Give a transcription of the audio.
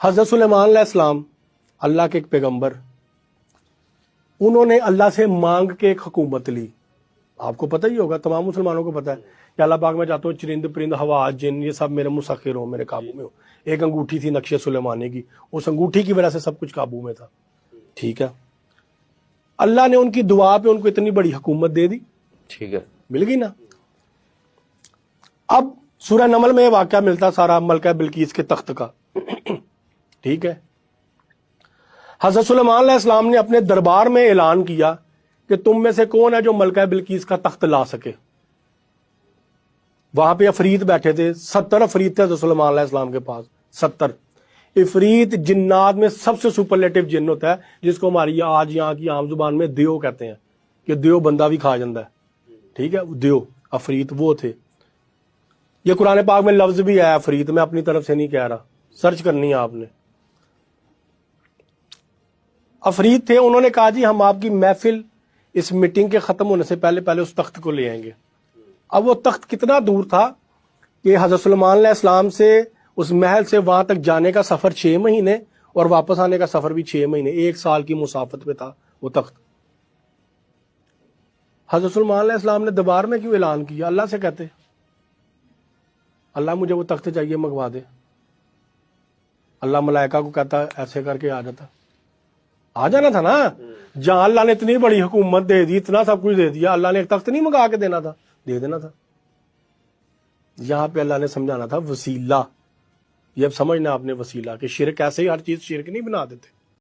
حضرت سلیمان علیہ السلام اللہ کے ایک پیغمبر، انہوں نے اللہ سے مانگ کے ایک حکومت لی. آپ کو پتہ ہی ہوگا، تمام مسلمانوں کو پتہ ہے کہ اللہ پاک میں چاہتا ہوں چرند پرند ہوا جن یہ سب میرے مسخر ہوں، میرے قابو میں ہو. ایک انگوٹھی تھی نقش سلیمانی کی، اس انگوٹھی کی وجہ سے سب کچھ قابو میں تھا. ٹھیک ہے، اللہ نے ان کی دعا پہ ان کو اتنی بڑی حکومت دے دی. ٹھیک ہے، مل گئی نا. اب سورہ نمل میں یہ واقعہ ملتا سارا ملکہ بلقیس کے تخت کا. ٹھیک ہے، حضرت سلیمان علیہ السلام نے اپنے دربار میں اعلان کیا کہ تم میں سے کون ہے جو ملکہ بلقیس کا تخت لا سکے. وہاں پہ افریت بیٹھے تھے، 70 افریت تھے حضرت سلیمان علیہ السلام کے پاس. 70 افریت جنات میں سب سے سپرلیٹو جن ہوتا ہے، جس کو ہماری آج یہاں کی عام زبان میں دیو کہتے ہیں، کہ دیو بندہ بھی کھا جاتا ہے. ٹھیک ہے، دیو افریت وہ تھے. یہ قرآن پاک میں لفظ بھی ہے افریت، میں اپنی طرف سے نہیں کہہ رہا، سرچ کرنی ہے آپ نے. افریت تھے، انہوں نے کہا جی ہم آپ کی محفل اس میٹنگ کے ختم ہونے سے پہلے پہلے اس تخت کو لے آئیں گے. اب وہ تخت کتنا دور تھا کہ حضرت سلیمان علیہ السلام سے اس محل سے وہاں تک جانے کا سفر 6 مہینے اور واپس آنے کا سفر بھی 6 مہینے، 1 سال کی مسافت پہ تھا وہ تخت. حضرت سلیمان علیہ السلام نے دربار میں کیوں اعلان کیا؟ اللہ سے کہتے اللہ مجھے وہ تخت چاہیے، منگوا دے. اللہ ملائکہ کو کہتا ایسے کر کے آ جانا تھا نا. جہاں اللہ نے اتنی بڑی حکومت دے دی، اتنا سب کچھ دے دیا، اللہ نے ایک تخت نہیں منگا کے دینا تھا؟ دے دینا تھا. یہاں پہ اللہ نے سمجھانا تھا وسیلہ. یہ اب سمجھنا آپ نے وسیلہ، کہ شرک ایسے ہی ہر چیز شرک نہیں بنا دیتے.